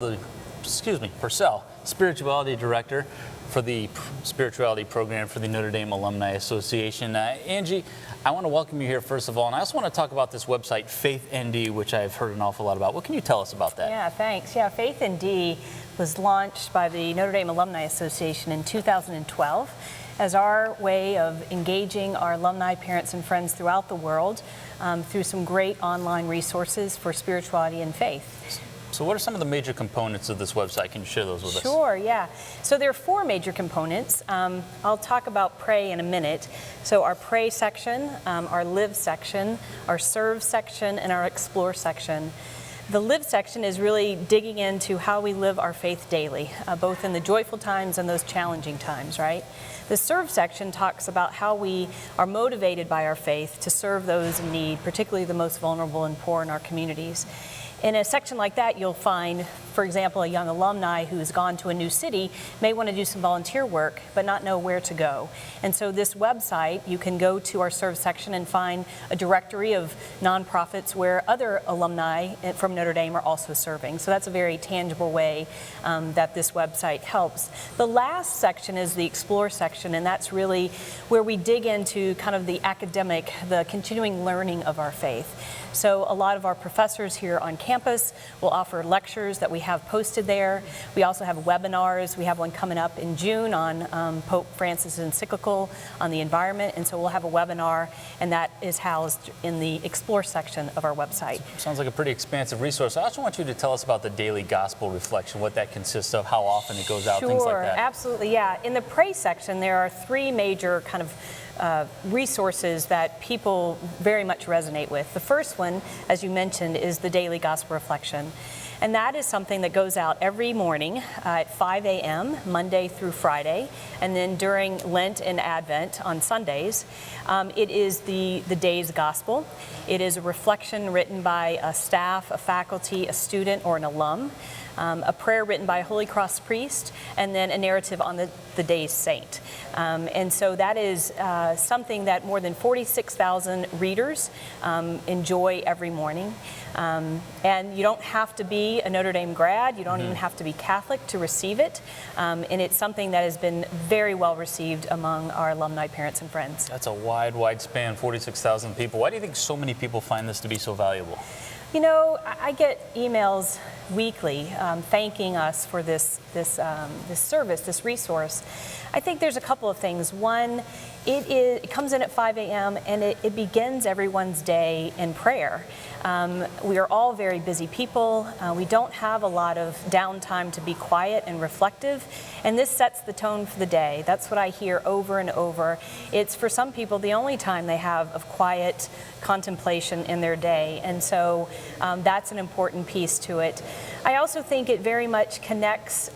Purcell, Spirituality Director for the Spirituality Program for the Notre Dame Alumni Association. Angie, I want to welcome you here first of all, and I also want to talk about this website, FaithND, which I've heard an awful lot about. What can you tell us about that? Yeah, thanks. Yeah, FaithND was launched by the Notre Dame Alumni Association in 2012 as our way of engaging our alumni, parents, and friends throughout the world through some great online resources for spirituality and faith. So what are some of the major components of this website? Can you share those with us? Sure, yeah. So there are four major components. I'll talk about Pray in a minute. So our Pray section, our Live section, our Serve section, and our Explore section. The Live section is really digging into how we live our faith daily, both in the joyful times and those challenging times, right? The Serve section talks about how we are motivated by our faith to serve those in need, particularly the most vulnerable and poor in our communities. In a section like that, you'll find, for example, a young alumni who's gone to a new city may want to do some volunteer work, but not know where to go. And so this website, you can go to our Serve section and find a directory of nonprofits where other alumni from Notre Dame are also serving. So that's a very tangible way that this website helps. The last section is the Explore section, and that's really where we dig into kind of the academic, the continuing learning of our faith. So a lot of our professors here on campus will offer lectures that we have posted there. We also have webinars. We have one coming up in June on Pope Francis' encyclical on the environment, and so we'll have a webinar, and that is housed in the Explore section of our website. Sounds like a pretty expansive resource. I also want you to tell us about the daily gospel reflection, what that consists of, how often it goes out, things like that. Sure, absolutely, yeah. In the Pray section, there are three major kind of resources that people very much resonate with. The first one, as you mentioned, is the daily gospel reflection. And that is something that goes out every morning at 5 a.m., Monday through Friday, and then during Lent and Advent on Sundays. It is the day's gospel. It is a reflection written by a staff, a faculty, a student, or an alum. A prayer written by a Holy Cross priest, and then a narrative on the day's saint. And so that is something that more than 46,000 readers enjoy every morning. And you don't have to be a Notre Dame grad, you don't even have to be Catholic to receive it. And it's something that has been very well received among our alumni, parents, and friends. That's a wide span, 46,000 people. Why do you think so many people find this to be so valuable? You know, I get emails weekly thanking us for this service, this resource. I think there's a couple of things. One, it comes in at 5 a.m. and it begins everyone's day in prayer. We are all very busy people. We don't have a lot of downtime to be quiet and reflective, and this sets the tone for the day. That's what I hear over and over. It's, for some people, the only time they have of quiet contemplation in their day, and so that's an important piece to it. I also think it very much connects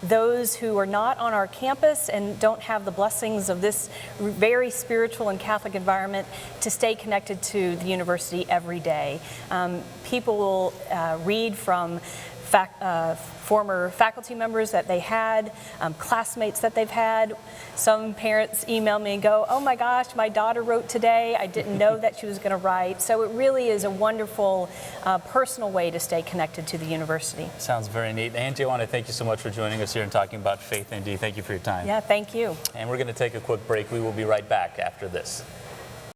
those who are not on our campus and don't have the blessings of this very spiritual and Catholic environment to stay connected to the university every day. People will read from former faculty members that they had, classmates that they've had. Some parents email me and go, "Oh my gosh, my daughter wrote today. I didn't know that she was going to write." So it really is a wonderful personal way to stay connected to the university. Sounds very neat. Angie, I want to thank you so much for joining us here and talking about FaithND. Thank you for your time. Yeah, thank you. And we're going to take a quick break. We will be right back after this.